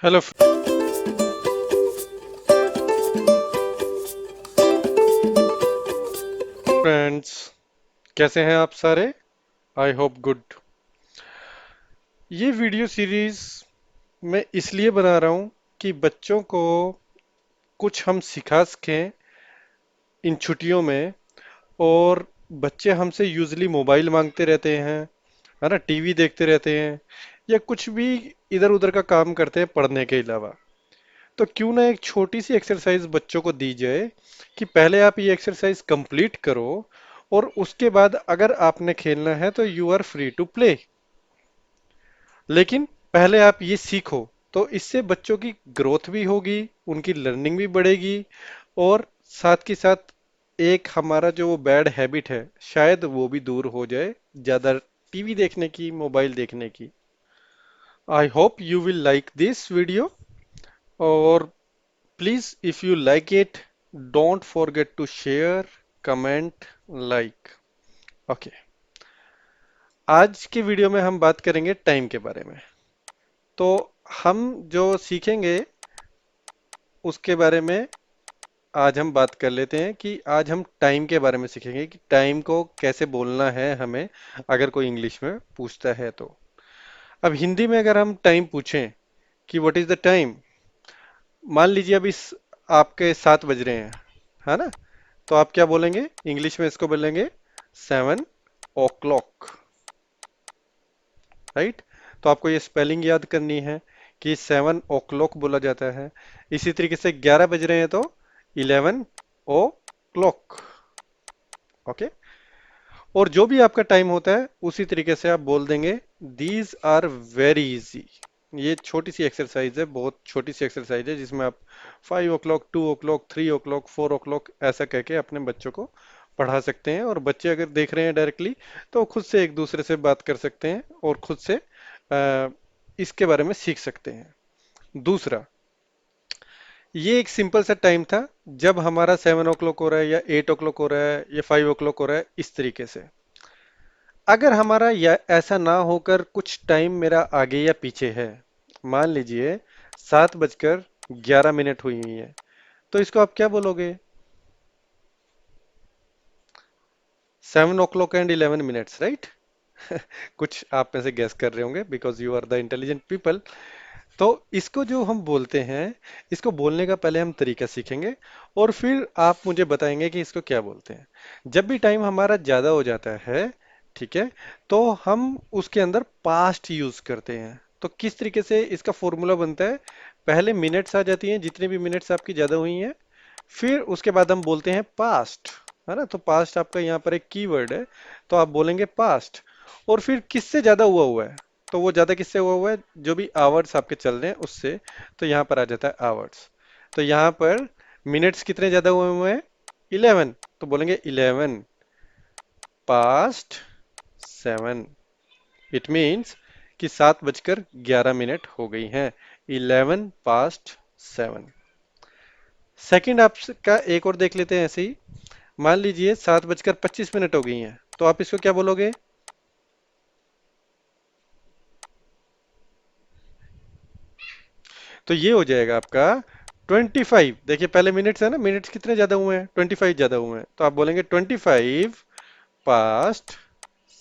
Hello friends, कैसे हैं आप सारे? I hope good. ये वीडियो सीरीज मैं इसलिए बना रहा हूँ कि बच्चों को कुछ हम सिखा सकें इन छुट्टियों में। और बच्चे हमसे यूजली मोबाइल मांगते रहते हैं, है ना, टीवी देखते रहते हैं या कुछ भी इधर उधर का काम करते हैं पढ़ने के अलावा। तो क्यों ना एक छोटी सी एक्सरसाइज बच्चों को दी जाए कि पहले आप ये एक्सरसाइज कंप्लीट करो और उसके बाद अगर आपने खेलना है तो you are free to play. लेकिन पहले आप ये सीखो, तो इससे बच्चों की ग्रोथ भी होगी, उनकी लर्निंग भी बढ़ेगी और साथ के साथ एक हमारा जो बैड हैबिट है शायद वो भी दूर हो जाए, ज्यादा टीवी देखने की, मोबाइल देखने की। I hope you will like this video. और please, if you like it, don't forget to share, comment, like. Okay, आज की वीडियो में हम बात करेंगे टाइम के बारे में। तो हम जो सीखेंगे उसके बारे में आज हम बात कर लेते हैं कि आज हम टाइम के बारे में सीखेंगे कि टाइम को कैसे बोलना है हमें, अगर कोई इंग्लिश में पूछता है तो। अब हिंदी में अगर हम टाइम पूछें कि व्हाट इज द टाइम, मान लीजिए अभी आपके 7 बज रहे हैं, है ना, तो आप क्या बोलेंगे? इंग्लिश में इसको बोलेंगे 7 o'clock, राइट। तो आपको ये स्पेलिंग याद करनी है कि 7 o'clock बोला जाता है। इसी तरीके से 11 बज रहे हैं तो 11 o'clock। ओके। और जो भी आपका टाइम होता है उसी तरीके से आप बोल देंगे। These are very easy. ये छोटी सी एक्सरसाइज है, बहुत छोटी सी एक्सरसाइज है, जिसमें आप 5 o'clock, 2 o'clock, 3 o'clock, 4 o'clock ऐसा कह के अपने बच्चों को पढ़ा सकते हैं। और बच्चे अगर देख रहे हैं डायरेक्टली तो खुद से एक दूसरे से बात कर सकते हैं और खुद से इसके बारे में सीख सकते हैं। दूसरा, ये एक सिंपल सा टाइम था जब हमारा 7 o'clock हो रहा है या 8 o'clock हो रहा है या 5 o'clock हो रहा है, इस तरीके से। अगर हमारा या ऐसा ना होकर कुछ टाइम मेरा आगे या पीछे है, मान लीजिए 7:11 हुई हुई है, तो इसको आप क्या बोलोगे? 7 o'clock and 11 minutes, राइट? कुछ आप में से गैस कर रहे होंगे because you are the intelligent people. तो इसको जो हम बोलते हैं, इसको बोलने का पहले हम तरीका सीखेंगे और फिर आप मुझे बताएंगे कि इसको क्या बोलते हैं। जब भी टाइम हमारा ज्यादा हो जाता है, ठीक है, तो हम उसके अंदर पास्ट यूज करते हैं। तो किस तरीके से इसका फॉर्मूला बनता है? पहले मिनट्स आ जाती हैं, जितनी भी मिनट्स आपकी ज्यादा हुई हैं, फिर उसके बाद हम बोलते हैं पास्ट, है ना। तो पास्ट आपका यहाँ पर एक कीवर्ड है, तो आप बोलेंगे पास्ट। और फिर किससे ज्यादा हुआ हुआ है, तो वो ज्यादा किससे हुआ हुआ है? जो भी आवर्स आपके चल रहे हैं उससे। तो यहाँ पर आ जाता है आवर्स। तो यहाँ पर मिनट्स कितने ज्यादा हुए हुए हैं? 11। तो बोलेंगे 11 past 7। इट मीन्स कि 7:11 हो गई हैं। 11 past 7। सेकंड आपका एक और देख लेते हैं ऐसे ही। मान लीजिए 7:25 हो गई हैं, तो आप इसको क्या बोलोगे? तो ये हो जाएगा आपका 25। देखिए पहले मिनट्स है ना, मिनट्स कितने ज्यादा हुए हैं? 25 ज्यादा हुए हैं, तो आप बोलेंगे 25 past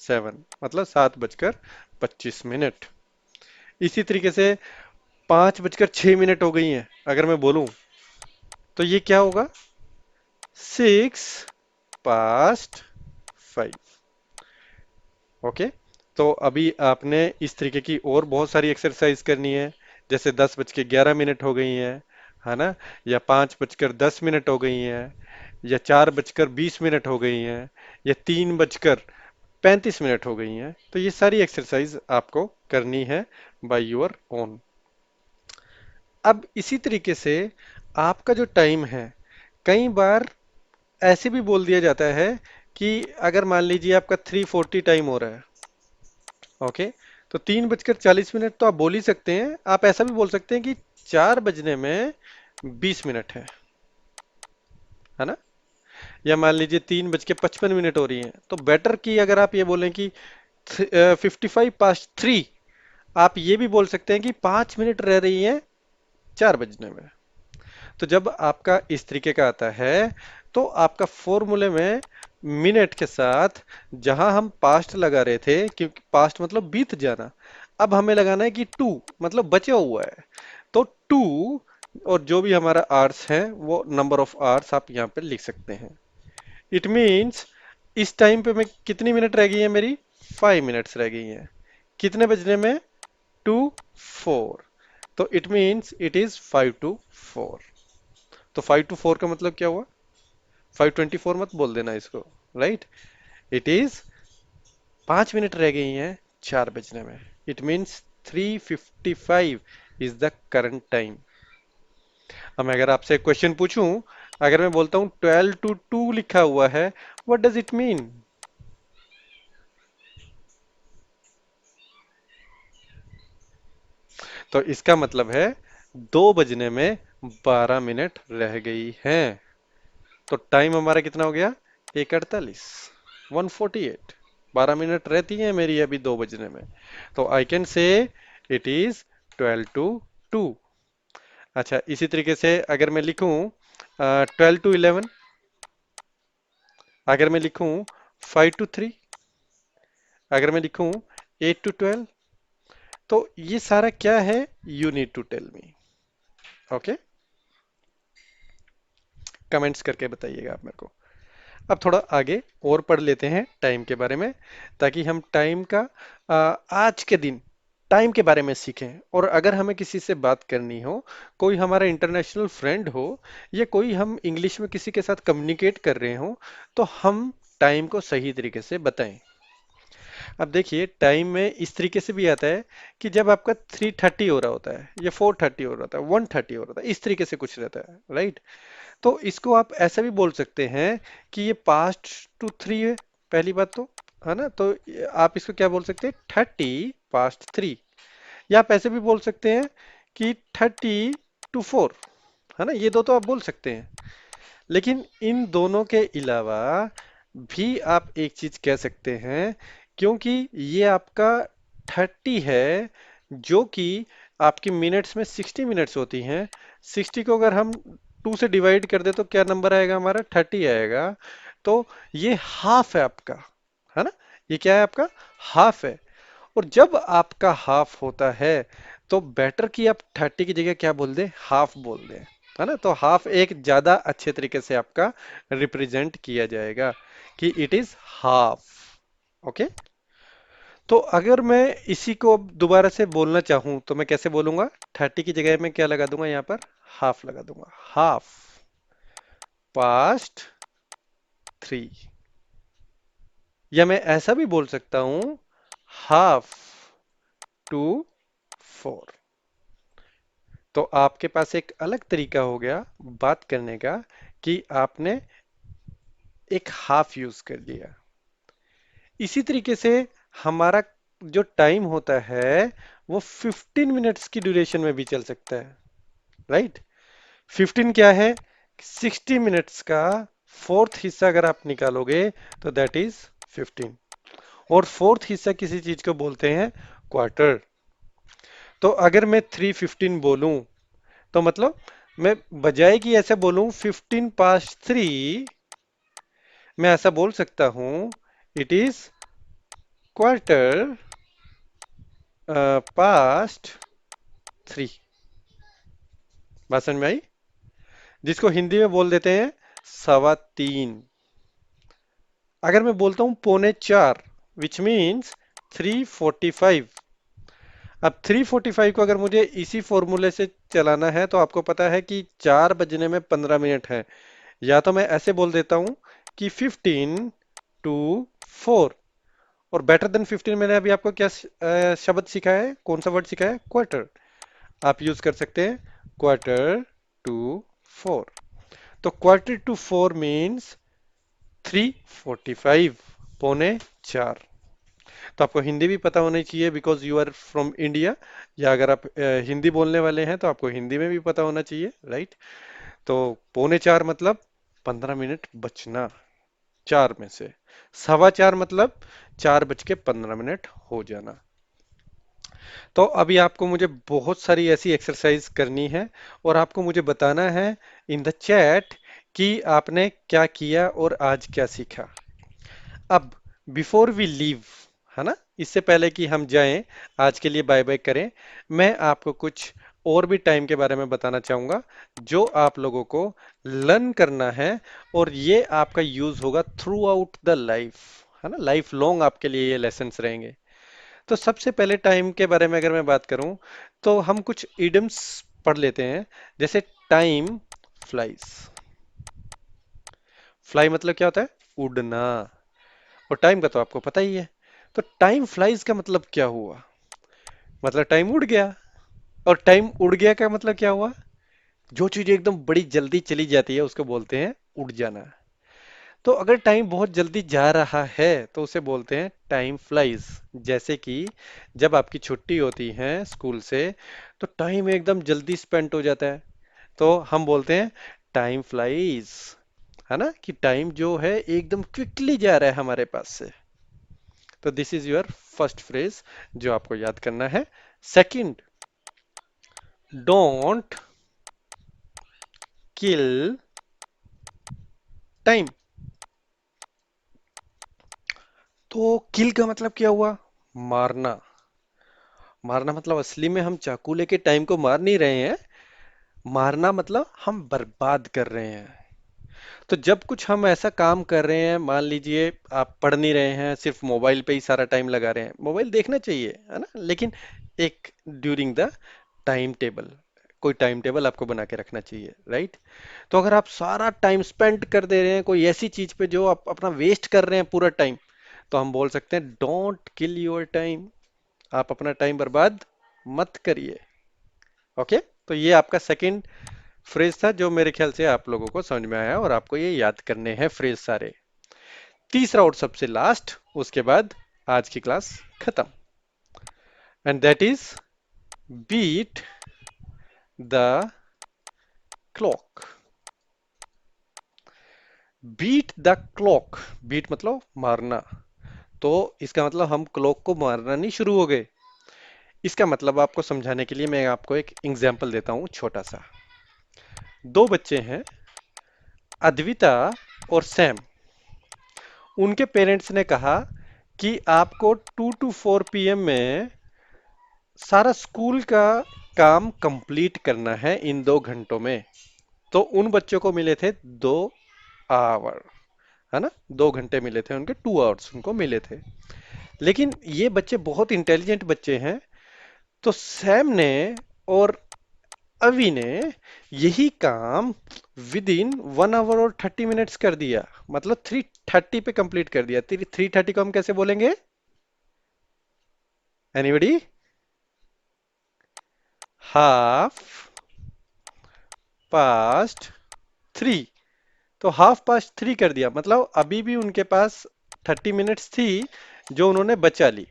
7, मतलब 7:25। इसी तरीके से 5:06 हो गई हैं अगर मैं बोलूं, तो ये क्या होगा? 6 past 5। ओके। तो अभी आपने इस तरीके की और बहुत सारी एक्सरसाइज करनी है। जैसे 10:11 हो गई हैं, है ना, या 5:10 हो गई हैं, या 4:20 हो गई हैं, या 3:35 हो गई हैं। तो ये सारी एक्सरसाइज आपको करनी है बाय योर ओन। अब इसी तरीके से आपका जो टाइम है, कई बार ऐसे भी बोल दिया जाता है कि अगर मान लीजिए आपका 3:40 टाइम हो रहा है, ओके, तो 3:40 तो आप बोल ही सकते हैं। आप ऐसा भी बोल सकते हैं कि 4 बजने में 20 मिनट है ना। या मान लीजिए 3:55 हो रही है, तो बेटर की अगर आप ये बोलें कि 55 past 3, आप ये भी बोल सकते हैं कि 5 मिनट रह रही हैं 4 बजने में। तो जब आपका इस तरीके का आता है तो आपका फॉर्मूले में मिनट के साथ जहां हम पास्ट लगा रहे थे, क्योंकि पास्ट मतलब बीत जाना, अब हमें लगाना है कि टू मतलब बचा हुआ है। तो टू और जो भी हमारा आवर्स है वो नंबर ऑफ आवर्स आप यहाँ पे लिख सकते हैं। इट मीन्स इस टाइम पे मैं कितनी मिनट रह गई है मेरी, 5 मिनट्स रह गई हैं। कितने बजने में, 2:04। तो इट मीन्स इट इज 5:04। तो 5:04 का मतलब क्या हुआ, 5:24 मत बोल देना इसको, राइट। इट इज 5 मिनट रह गई हैं 4 बजने में। It means 3:55 is the current time. अब मैं अगर आपसे एक क्वेश्चन पूछूं, अगर मैं बोलता हूं 12 to 2 लिखा हुआ है, व्हाट डज इट मीन? तो इसका मतलब है 2 बजने में 12 मिनट रह गई हैं। तो टाइम हमारा कितना हो गया, 1:48, 1:48। 12 मिनट रहती हैं मेरी अभी 2 बजने में। तो I can say it is 12 to 2। अच्छा, इसी तरीके से अगर मैं लिखूं 12 to 11, अगर मैं लिखूं 5 to 3, अगर मैं लिखूं 8 to 12, तो ये सारा क्या है, you need to tell me. Okay, comments करके बताइएगा आप मेरे को। अब थोड़ा आगे और पढ़ लेते हैं टाइम के बारे में, ताकि हम टाइम का आज के दिन टाइम के बारे में सीखें। और अगर हमें किसी से बात करनी हो, कोई हमारा इंटरनेशनल फ्रेंड हो, या कोई हम इंग्लिश में किसी के साथ कम्युनिकेट कर रहे हो, तो हम टाइम को सही तरीके से बताएं। अब देखिए, टाइम में इस तरीके से भी आता है कि जब आपका 3:30 हो रहा होता है, या 4:30 हो रहा होता है, 1:30 हो रहा था, इस तरीके से कुछ रहता है, राइट। तो इसको आप ऐसा भी बोल सकते हैं कि ये past to 3 है, पहली बात तो, है ना। तो आप इसको क्या बोल सकते हैं, 30 past 3। या आप ऐसे भी बोल सकते हैं कि 30 to 4, है ना। ये दो तो आप बोल सकते हैं। लेकिन इन दोनों के अलावा भी आप एक चीज कह सकते हैं, क्योंकि ये आपका 30 है, जो कि आपकी मिनट्स में 60 मिनट्स होती हैं। 60 को अगर हम 2 से डिवाइड कर दे तो क्या नंबर आएगा हमारा, 30 आएगा। तो ये हाफ है आपका, है ना। ये क्या है आपका, हाफ है। और जब आपका हाफ होता है तो बेटर कि आप 30 की जगह क्या बोल दें, हाफ बोल दें, है ना। तो हाफ एक ज्यादा अच्छे तरीके से आपका रिप्रेजेंट किया जाएगा कि इट इज हाफ। ओके। तो अगर मैं इसी को अब दोबारा से बोलना चाहूं तो मैं कैसे बोलूंगा, 30 की जगह में क्या लगा दूंगा यहाँ पर, हाफ लगा दूंगा। Half past 3। या मैं ऐसा भी बोल सकता हूं, half to 4। तो आपके पास एक अलग तरीका हो गया बात करने का, कि आपने एक हाफ यूज कर दिया। इसी तरीके से हमारा जो टाइम होता है वो 15 मिनट्स की ड्यूरेशन में भी चल सकता है, राइट। 15 क्या है, 60 मिनट्स का फोर्थ हिस्सा अगर आप निकालोगे तो दैट इज 15। और फोर्थ हिस्सा किसी चीज को बोलते हैं क्वार्टर। तो अगर मैं 3:15 बोलूं, तो मतलब मैं बजाय कि ऐसे बोलूं 15 past 3, मैं ऐसा बोल सकता हूं, इट इज क्वार्टर past 3। बात समझ में आई, जिसको हिंदी में बोल देते हैं 3:15। अगर मैं बोलता हूं 3:45, विच मीन्स 3:45। अब 3:45 को अगर मुझे इसी फॉर्मूले से चलाना है, तो आपको पता है कि 4 बजने में 15 मिनट है। या तो मैं ऐसे बोल देता हूं कि 15 to 4। और बेटर देन 15 मैंने अभी आपको क्या शब्द सिखाया है, कौन सा वर्ड सिखाया है, क्वार्टर। आप यूज कर सकते हैं क्वार्टर टू 4। तो क्वार्टर टू 4 मीन्स 3:45, 3:45। तो आपको हिंदी भी पता होनी चाहिए because you are from India. या अगर आप हिंदी बोलने वाले हैं तो आपको हिंदी में भी पता होना चाहिए, राइट। तो 3:45 मतलब 15 मिनट बचना 4 में से। 4:15 मतलब 4:15 हो जाना। तो अभी आपको मुझे बहुत सारी ऐसी एक्सरसाइज करनी है और आपको मुझे बताना है इन द चैट कि आपने क्या किया और आज क्या सीखा। अब बिफोर वी लीव, है ना, इससे पहले कि हम जाएं, आज के लिए बाय बाय करें, मैं आपको कुछ और भी टाइम के बारे में बताना चाहूंगा जो आप लोगों को लर्न करना है और ये आपका यूज होगा थ्रू आउट द लाइफ, है ना, लाइफ लॉन्ग आपके लिए ये लेसन्स रहेंगे। तो सबसे पहले टाइम के बारे में अगर मैं बात करूं तो हम कुछ इडियम्स पढ़ लेते हैं। जैसे टाइम फ्लाइज। फ्लाई मतलब क्या होता है? उड़ना। और टाइम का तो आपको पता ही है। तो टाइम फ्लाइज का मतलब क्या हुआ? मतलब टाइम उड़ गया। और टाइम उड़ गया का मतलब क्या हुआ? जो चीज एकदम बड़ी जल्दी चली जाती है उसको बोलते हैं उड़ जाना। तो अगर टाइम बहुत जल्दी जा रहा है तो उसे बोलते हैं टाइम फ्लाइज। जैसे कि जब आपकी छुट्टी होती है स्कूल से तो टाइम एकदम जल्दी स्पेंड हो जाता है, तो हम बोलते हैं टाइम फ्लाइज, है ना, कि टाइम जो है एकदम क्विकली जा रहा है हमारे पास से। तो this is your first phrase जो आपको याद करना है। Second, don't kill time. तो किल का मतलब क्या हुआ? मारना। मारना मतलब असली में हम चाकू लेके टाइम को मार नहीं रहे हैं। मारना मतलब हम बर्बाद कर रहे हैं। तो जब कुछ हम ऐसा काम कर रहे हैं, मान लीजिए आप पढ़ नहीं रहे हैं, सिर्फ मोबाइल पे ही सारा टाइम लगा रहे हैं, मोबाइल देखना चाहिए, है ना, लेकिन एक ड्यूरिंग द टाइम टेबल, कोई टाइम टेबल आपको बना के रखना चाहिए, राइट। तो अगर आप सारा टाइम स्पेंड कर दे रहे हैं कोई ऐसी चीज पे जो आप अपना वेस्ट कर रहे हैं पूरा टाइम, तो हम बोल सकते हैं डोंट किल योर टाइम। आप अपना टाइम बर्बाद मत करिए। ओके। तो ये आपका सेकंड फ्रेज था जो मेरे ख्याल से आप लोगों को समझ में आया और आपको ये याद करने हैं फ्रेज सारे। तीसरा और सबसे लास्ट, उसके बाद आज की क्लास खत्म, and that is beat the clock. Beat the clock. Beat मतलब मारना। तो इसका मतलब हम क्लॉक को मारना नहीं शुरू हो गए। इसका मतलब आपको समझाने के लिए मैं आपको एक एग्जांपल देता हूं छोटा सा। दो बच्चे हैं, अद्विता और सैम। उनके पेरेंट्स ने कहा कि आपको 2 to 4 PM में सारा स्कूल का काम कंप्लीट करना है इन 2 घंटों में। तो उन बच्चों को मिले थे 2 आवर, है ना, 2 घंटे मिले थे उनके, 2 आवर्स उनको मिले थे। लेकिन ये बच्चे बहुत इंटेलिजेंट बच्चे हैं। तो सैम ने और अवि ने यही काम विद इन 1 आवर और 30 मिनट्स कर दिया। मतलब 3:30 पे कंप्लीट कर दिया। 3:30 को हम कैसे बोलेंगे? एनीबडी? Half past 3। तो हाफ पास्ट 3 कर दिया, मतलब अभी भी उनके पास 30 मिनट्स थी जो उन्होंने बचा ली।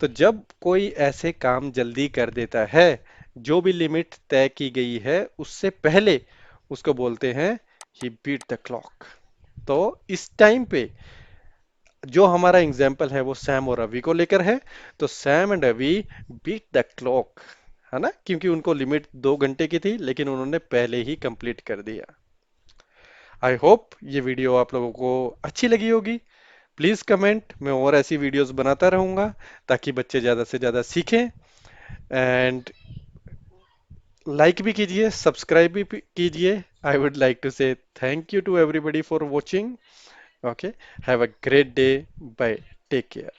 तो जब कोई ऐसे काम जल्दी कर देता है जो भी लिमिट तय की गई है उससे पहले, उसको बोलते हैं ही बीट द क्लॉक। तो इस टाइम पे जो हमारा एग्जाम्पल है वो सैम और रवि को लेकर है। तो Sam and Ravi beat the clock, है ना, क्योंकि उनको लिमिट 2 घंटे की थी लेकिन उन्होंने पहले ही कंप्लीट कर दिया। आई होप ये वीडियो आप लोगों को अच्छी लगी होगी। प्लीज कमेंट, मैं और ऐसी वीडियोस बनाता रहूंगा ताकि बच्चे ज्यादा से ज्यादा सीखें। एंड लाइक भी कीजिए, सब्सक्राइब भी कीजिए। I would like to say thank you to everybody for watching. Okay, have a great day, bye, take care.